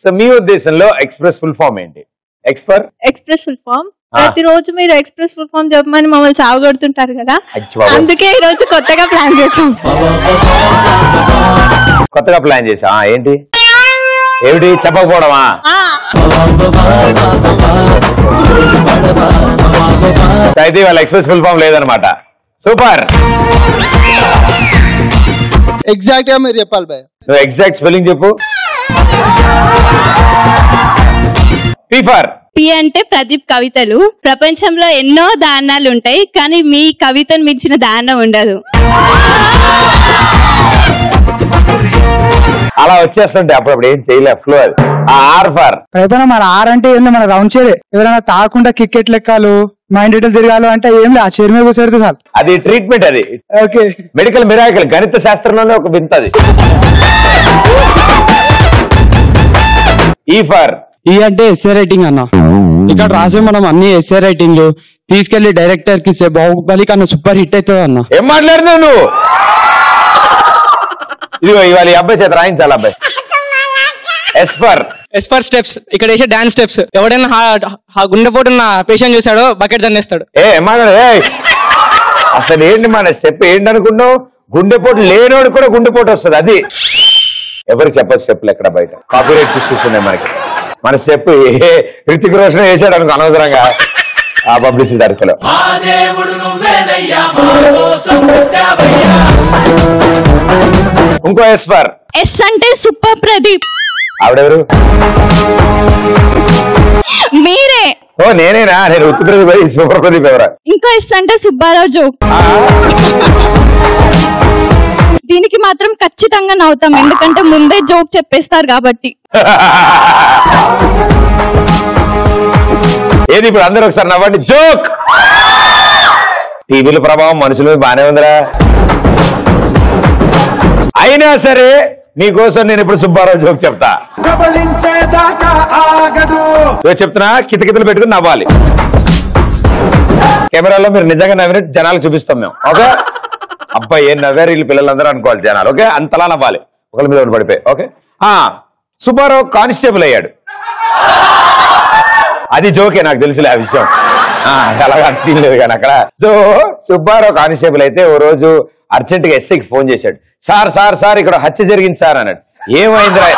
So మీ ఉద్దేశంలో express full form ఏంటి? Express full form ప్రతిరోజు మీరు ఎక్స్ప్రెస్ ఫుల్ ఫామ్ చెప్పమని మమ్మల్ని చావగొడుతుంటారు కదా, అందుకే ఈ రోజు కొత్తగా ప్లాన్ చేసాం. ఏంటి ఏమిటి చెప్పకపోవడమా? అయితే వాళ్ళ ఎక్స్ప్రెస్ ఫుల్ ఫామ్ లేదనమాట. సూపర్. ఎగ్జాక్ట్ గా మీరు చెప్పాలి భయ్యా. నువ్వు ఎగ్జాక్ట్ స్పెల్లింగ్ చెప్పు. పి అంటే ప్రదీప్ కవితలు. ప్రపంచంలో ఎన్నో దానాలు ఉంటాయి, కానీ మీ కవితను మించిన దానం ఉండదు. అలా వచ్చేస్తుంటే అప్పుడప్పుడు ఏం చేయలే ఫ్లో. అది ఆర్ ఫర్ మన ఆర్ అంటే ఏంది, మన రౌండ్ చైర్. ఎవరైనా తాకుండా క్రికెట్ లెక్కలు మైండ్ డీటెయిల్ తిరగాలి అంటే ఏం లేదు, ఆ చైర్ మీద కూర్చోడితే సార్. అది ట్రీట్మెంట్. అది ఓకే, మెడికల్ మిరాకిల్. గణిత శాస్త్రంలోనే ఒక వింత అది. ఈ అంటే ఎస్ఏ రైటింగ్ అన్న. ఇక్కడ రాసే మనం అన్ని ఎస్ఏ రైటింగ్ తీసుకెళ్లి డైరెక్టర్ కి ఇస్తే బాహుబలి కన్నా సూపర్ హిట్ అవుతుంది అన్న. ఏం మాట్లాడుతున్నావు నువ్వు? ఇదిగో ఇవాళ ఈ అబ్బాయి చేత రాయించాలి. అబ్బాయి ఎస్ ఫర్ స్టెప్స్. ఇక్కడ వేసే డాన్స్ స్టెప్స్. ఎవడైనా గుండెపోటు ఉన్న పేషెంట్ చూసాడో బకెట్ దండేస్తాడు. అసలు ఏంటి మన స్టెప్ ఏంటి అనుకున్నావు? గుండెపోటు లేనోడు కూడా గుండెపోటు వస్తుంది. అది ఎవరికి చెప్పదు స్టెప్లు ఎక్కడ బయట. కాపీరైట్ ఇష్యూస్ ఉన్నాయి మనకి. మన స్టెప్ హృతిక్ రోషన్ వేసాడు అనుకో అనవసరంగా ఆ పబ్లిసిటీ దర్శలో. ఇంకో ఎస్ అంటే సూపర్ ప్రదీప్. ఆవిడెవరు? మీరే. ఓ నేనేనా? నేను ఉత్తి ప్రదీప్ సూపర్ ప్రదీప్ ఎవరా? ఇంకో ఎస్ అంటే సుబ్బారావు జోక్. దీనికి మాత్రం ఖచ్చితంగా నవ్వుతాం, ఎందుకంటే ముందే జోక్ చెప్పేస్తారు కాబట్టి. ఏది ఇప్పుడు అందరూ ఒకసారి నవ్వండి. జోక్. టీవీల ప్రభావం మనుషుల మీద బానే ఉందిరా. అయినా సరే మీకోసం నేను ఇప్పుడు సుబ్బారావు జోక్ చెప్తా. చెప్తున్నా, కితకితలు పెట్టుకుని నవ్వాలి. కెమెరాలో మీరు నిజంగా నవ్వినట్టు జనాలు చూపిస్తాం మేము. ఓకే? అబ్బాయి ఏం నవ్వారు వీళ్ళు పిల్లలందరూ అనుకోవాలి జనాలు. ఓకే? అంతలా నవ్వాలి. ఒకరి మీద ఒకటి పడిపోయి. ఓకే? సుబ్బారావు కానిస్టేబుల్ అయ్యాడు. అది జోకే, నాకు తెలుసులే ఆ విషయం. అలాగా సీన్ లేదు కానీ అక్కడ. సో సుబ్బారావు కానిస్టేబుల్ అయితే ఓ రోజు అర్జెంట్ గా ఎస్ఐకి ఫోన్ చేశాడు. సార్ సార్ సార్ ఇక్కడ హత్య జరిగింది సార్ అన్నాడు. ఏమైందిరా?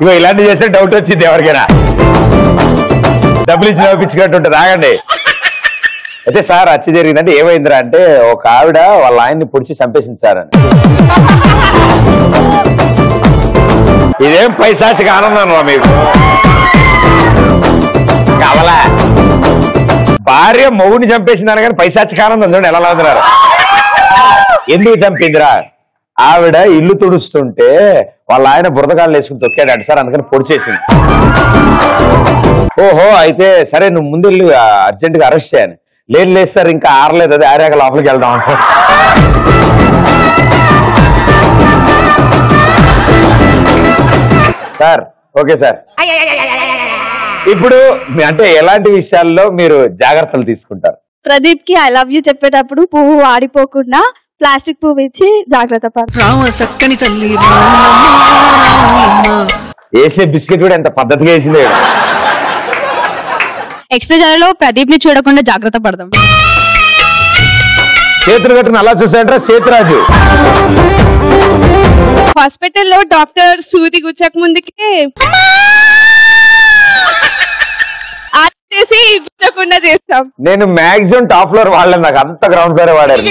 ఇగో ఇలాంటివి చేస్తే డౌట్ వచ్చింది ఎవరికైనా. డబ్బులు ఇచ్చి నవ్వించుకున్నట్టు ఉంటుంది. ఆగండి. అయితే సార్ హత్య జరిగిందంటే ఏమైందిరా అంటే ఒక ఆవిడ వాళ్ళ ఆయన్ని పొడిచి చంపేసింది సార్ అని. ఇదేం పైశాచిక ఆనందం మీకు కావాలా? భార్య మొగుడిని చంపేసిందని కానీ పైశాచిక ఆనందం చూడండి ఎలా అవుతున్నారు. ఎందుకు చంపిందిరా? ఆవిడ ఇల్లు తుడుస్తుంటే వాళ్ళ ఆయన బురదగాళ్ళు వేసుకుని తొక్కాడు సార్, అందుకని పొడిచేసింది. ఓహో, అయితే సరే నువ్వు ముందు వెళ్ళి అర్జెంట్ గా అరెస్ట్ చేయను. లేదు సార్ ఇంకా ఆరలేదు, అది ఆరాక లోపలికి వెళ్దాం అంట. Sir okay sir. ఇప్పుడు అంటే ఎలాంటి విషయాల్లో మీరు జాగ్రత్తలు తీసుకుంటారు? ప్రదీప్ కి ఐ లవ్ యూ చెప్పేటప్పుడు పువ్వు ఆడిపోకుండా ప్లాస్టిక్ పువ్వు ఇచ్చి జాగ్రత్త పడతారు. వేసే బిస్కెట్ కూడా ఎంత పద్ధతిగా వేసింది. ఎక్స్ప్రెస్ లో ప్రదీప్ ని చూడకుండా జాగ్రత్త పడదాం. చేతులు కట్టుకుని అలా చూసాడంటే సేతురాజు. హాస్పిటల్లో డాక్టర్ సూది గుచ్చక ముందుకే గుచ్చకుండా చేస్తాం. నేను మాక్సిమం టాప్ ఫ్లోర్ వాడలేదు, నాకు అంత గ్రౌండ్ ఫ్లోర్ వాడారు.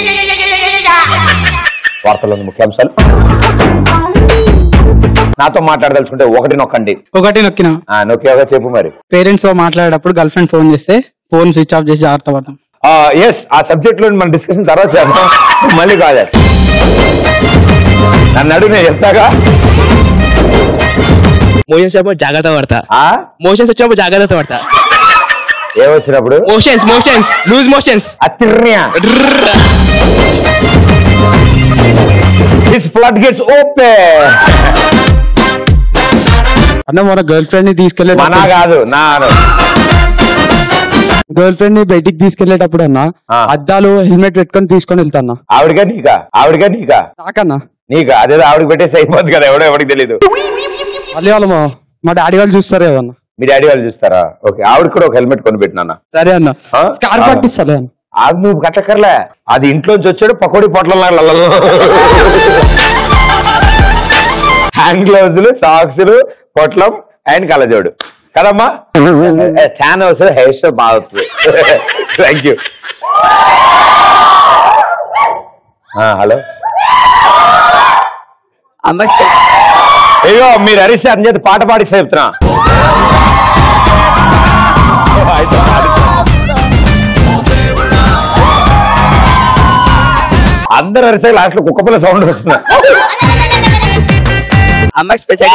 వార్తల్లో ముఖ్యాంశాలు. నాతో మాట్లాడదలుచుకుంటే ఒకటి నొక్కండి. ఒకటి నొక్కినా నొక్కేగా చెప్పు మరి. పేరెంట్స్ తో మాట్లాడేటప్పుడు గర్ల్ ఫ్రెండ్ ఫోన్ చేస్తే ఫోన్ స్విచ్ ఆఫ్ చేసి జాగ్రత్త పడతాం. ఎస్, ఆ సబ్జెక్ట్ లో మన డిస్కషన్ తర్వాత చేద్దాం. మళ్ళీ కాదు నన్ను అడుగు, నేను చెప్తాగా. మోషన్స్ వచ్చినప్పుడు జాగ్రత్త పడతా. మోషన్స్ వచ్చినప్పుడు జాగ్రత్త పడతా. ఏమొచ్చినప్పుడు? Motions loose motions. This flood gates open. అన్న మన గర్ల్ ఫ్రెండ్ ని తీసుకెళ్లే మనా కాదు నా గర్ల్ ఫ్రెండ్ ని బయటికి తీసుకెళ్లేటప్పుడు అన్న అద్దాలు హెల్మెట్ పెట్టుకొని తీసుకొని వెళ్తాన్నా. ఆవిడగా నీకా? ఆవిడగా నీకా? నాకన్నా. నీకు అదేదో ఆవిడకి పెట్టేసి అయిపోద్ది కదా, ఎవడికి తెలియదు. మళ్ళీ వాళ్ళు మా డాడీ వాళ్ళు చూస్తారు కదన్న. మీ డాడీ వాళ్ళు చూస్తారా? ఓకే, ఆవిడ కూడా ఒక హెల్మెట్ కొని పెట్టినా. సరే అన్న, స్కార్ఫ్ పట్టిస్తాలే అన్న. అది నువ్వు కట్టక్కర్లే, అది ఇంట్లోంచి వచ్చాడు పకోడీ పొట్ల, హ్యాండ్ గ్లౌజులు, సాక్స్లు, పొట్లం అండ్ కలజోడు కదమ్మా. ఫ్యాన్ వస్తుంది, హెయిర్ స్టైల్ బాగా వస్తుంది. Thank you. హలో అయ్యో, మీరు అరిస్తే అని చెప్పి పాట పాడిస్తే చెప్తున్నా. అందరు అరిసే లాస్ట్ లో కుక్కపిల్ల సౌండ్ వస్తున్నా. అమ్మాయి స్పెషల్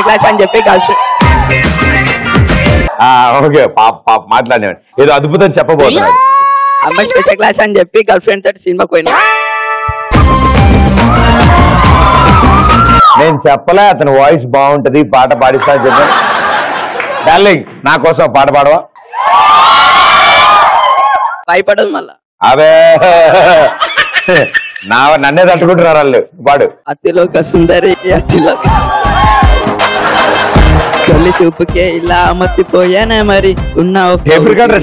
క్లాస్ అని చెప్పి కలిసి ఓకే, పాప మాట్లాడినాడు ఏదో అద్భుతం చెప్పబోతున్నాడు. అమ్మాయి స్పెషల్ క్లాస్ అని చెప్పి గర్ల్ ఫ్రెండ్ తోటి సినిమాకి పోయినా. నేను చెప్పలే అతని వాయిస్ బాగుంటది, పాట పాడిస్తా అని చెప్పాను. డార్లింగ్, నా కోసం పాట పాడవా? భయపడదు మళ్ళా. అవే నన్నే తట్టుకుంటున్నారు వాళ్ళు. పాడు. అతిలోక సుందరి అతిలోక తొలి చూపుకే ఇలా మర్చిపోయానే మరి ఉన్నావు.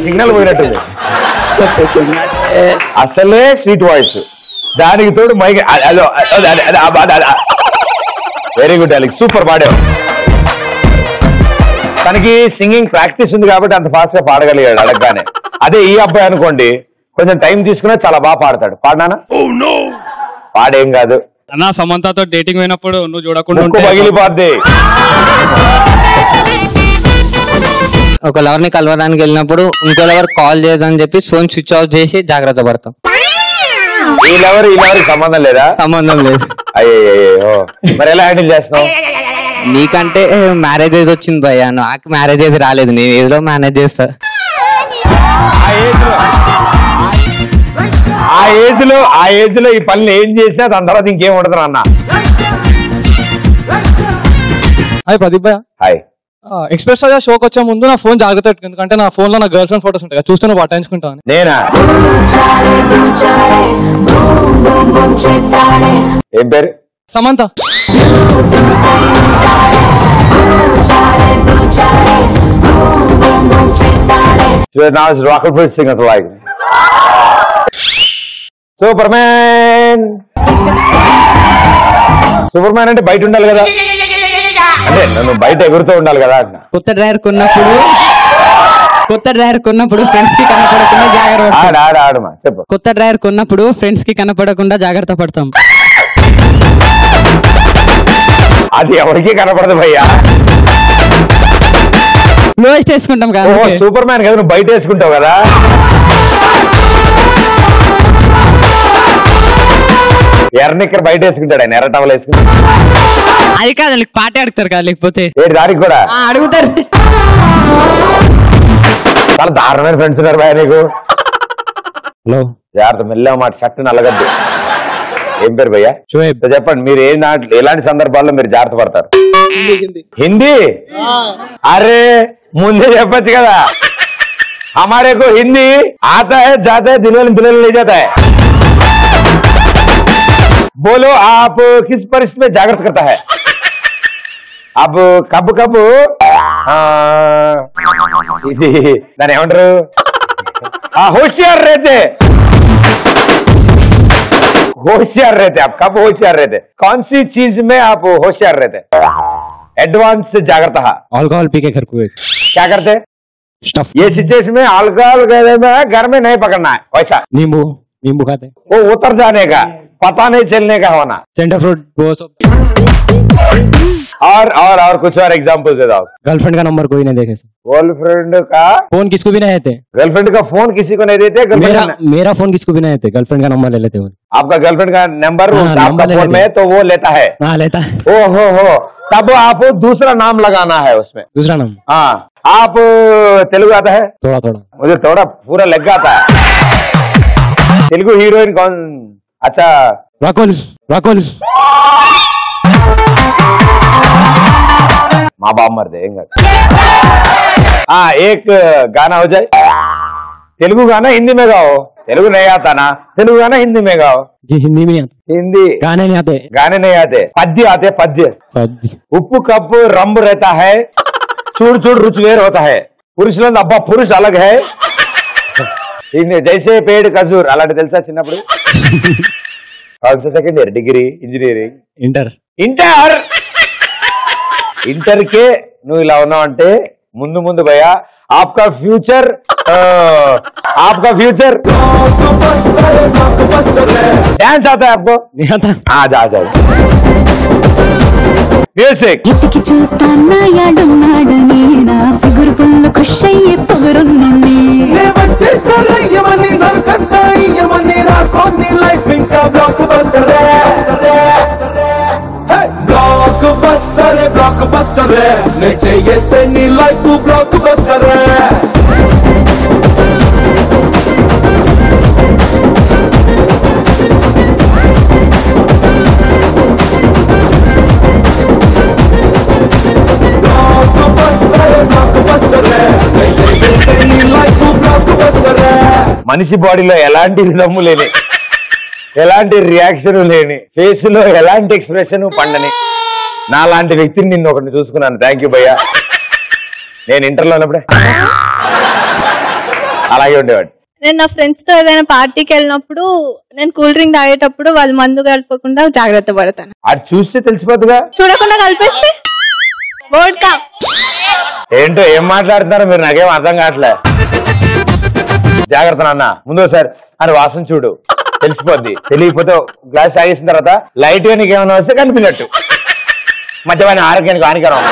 సిగ్నల్ పోయినట్టుంది. అసలే స్వీట్ వాయిస్, దానికి తోడు mike. Very good darling, super పాడావు. తనకి సింగింగ్ ప్రాక్టీస్ ఉంది కాబట్టి అంత ఫాస్ట్ గా పాడగలిగాడు అడగగానే. అదే ఈ అబ్బాయి అనుకోండి, కొంచెం టైం తీసుకున్నా చాలా బాగా పాడతాడు. పాడినానా? పాడేం కాదు అన్న. సమంతతో డేటింగ్ పోయినప్పుడు నువ్వు చూడకుండా పగిలిపోద్ది. ఒక లవర్ ని కలవడానికి వెళ్ళినప్పుడు ఇంకో లవర్ కాల్ చేయదని చెప్పి ఫోన్ స్విచ్ ఆఫ్ చేసి జాగ్రత్త పడతాం. ఈ లవర్ సంబంధం లేదా? సంబంధం లేదు. అయ్యో, మరి ఎలా హ్యాండిల్ చేస్తున్నావు? నీకంటే మ్యారేజ్ ఏది వచ్చింది భయ్య, నాకు మ్యారేజ్ ఏది రాలేదు, నేను ఏదో మేనేజ్ చేస్తా. ఆ ఏజ్ లో ఈ పనులు ఏం చేసినా దాని తర్వాత ఇంకేం ఉండదు అన్న. హాయ్ ప్రదీప్ భయ్య. హాయ్. ఎక్స్ప్రెస్ షోకి వచ్చే ముందు నా ఫోన్ జాగ్రత్త పెట్టుకుంది, ఎందుకంటే నా ఫోన్ లో నా గర్ల్ ఫ్రెండ్ ఫోటోస్ ఉంటాయి, చూస్తే నువ్వు పట్టించుకుంటాను. నేనా? ఏం పేరు? Samantha. Rocket singer like super man. Super man అంటే బయట ఉండాలి కదా, అంటే నన్ను బయట ఎగురుతూ ఉండాలి కదా. కొత్త డ్రైవర్ కొన్నప్పుడు ఫ్రెండ్స్ కి కనపడకుండా జాగ్రత్త. ఆడమా చెప్పు. కొత్త డ్రైవర్ కొన్నప్పుడు ఫ్రెండ్స్ కి కనపడకుండా జాగ్రత్త పడతాం. అది ఎవరికి కనపడదు భయ్యా. లోయెస్ట్ వేసుకుంటాం కదా. సూపర్ మ్యాన్ కదా, నువ్వు బయట వేసుకుంటావు కదా. ఎర్రనిక్కర్ బయట వేసుకుంటాడు ఆయన, ఎర్ర టవల్ వేసుకుంటాడు. అది కాదు, పాట అడుగుతారు కదా, లేకపోతే దానికి కూడా అడుగుతారు. చాలా దారుణమైన ఫ్రెండ్స్ ఉన్నారు భయ నీకు. హలో, జాగ్రత్త, మెల్లగా మాట, షర్ట్ నల్లగద్దు. ఏం పేరు భయ్యా? చెప్పండి, మీరు ఎలాంటి సందర్భాల్లో మీరు జాగ్రత్త పడతారు? హిందీ? అరే ముందే చెప్పచ్చు కదా. हमारे को हिंदी आता है, जाता है, दिल ले जाता है. बोलो आप किस परिस्थिति में जागृत करता है? अब कब दाने ఏమంటారు, होशियार रहते आप. कब होशियार रहते? कौन सी चीज में आप होशियार रहते? एडवांस जागृत. अल्कोहल पी के घर को क्या करते? स्टफ. ये सिचुएशन में अल्कोहल घर में नहीं पकड़ना है, वैसा नींबू खाते, वो उतर जाने का, पता नहीं चलने का होना. सेंटर फ्रूट, और कुछ और एग्जाम्पल दे दो. गर्लफ्रेंड का नंबर कोई नहीं देखे. गर्लफ्रेंड का फोन किसको भी नहीं देते. गर्लफ्रेंड का फोन किसी को नहीं देते. मेरा फोन किसको भी नहीं देते. गर्लफ्रेंड का नंबर ले लेते हैं. आपका गर्लफ्रेंड का नंबर आपका फोन में तो वो लेता है. हाँ, लेता है. हो तब आप दूसरा नाम लगाना है उसमें. दूसरा नाम? हाँ. आप तेलुगु आता है? थोड़ा मुझे थोड़ा पूरा लग आता है. तेलुगु हीरोइन कौन? अच्छा, राकुल. माँ बाप मर देंगे. हाँ, एक गाना हो जाए. तेलुगु गाना हिंदी में गाओ। तेलुगु नहीं आता ना, तेलुगु गाना हिंदी में गाओ। जी हिंदी में आता, हिंदी गाने नहीं आते। गाने नहीं आते, पद्य आते, पद्य। उप्पु कप्पु रंब रहता है, चूड़ चूड़ रुच वेर होता है। पुरुष अब्बा पुरुष अलग है, जैसे पेड़ खजूर అలాంటి తెలుసా చిన్నప్పుడు? Second year degree engineering inter inter inter కే నువ్వు ఇలా ఉన్నావు అంటే ముందు ముందు భయ్యా आपका फ्यूचर डांस आता है आपको? नहीं आता। आ जाओ म्यूजिक। బ్లాక్ బస్టర్ నే చేస్తే నీ లైఫ్ బ్లాక్ బస్టర్ మనిషి బాడీలో ఎలాంటి దమ్ము లేని, ఎలాంటి రియాక్షన్ లేని, ఫేస్ లో ఎలాంటి ఎక్స్ప్రెషన్ పండని నాలాంటి వ్యక్తిని నిన్ను ఒకటి చూసుకున్నాను. థ్యాంక్ యూ భయ్యా. నేను ఇంటర్లో ఉన్నప్పుడే అలాగే ఉండేవాడు. నేను నా ఫ్రెండ్స్ తో ఏదైనా పార్టీకి వెళ్ళినప్పుడు నేను కూల్ డ్రింక్ తాగేటప్పుడు వాళ్ళు మందు కలపకుండా జాగ్రత్త పడతాను. అది చూస్తే తెలిసిపోతుందిగా. చూడకుండా కలిపేస్తే వోడ్కా. ఏంటో ఏం మాట్లాడుతున్నారో మీరు, నాకేం అర్థం కావట్లే. జాగ్రత్త నాన్న, ముందు సార్ అని వాసన చూడు, తెలిసిపోద్ది. తెలియకపోతే గ్లాస్ తాగేసిన తర్వాత లైట్ గా నీకేమన్నా వస్తే కనిపినట్టు. మధ్యమైన ఆరోగ్యానికి హానికరం.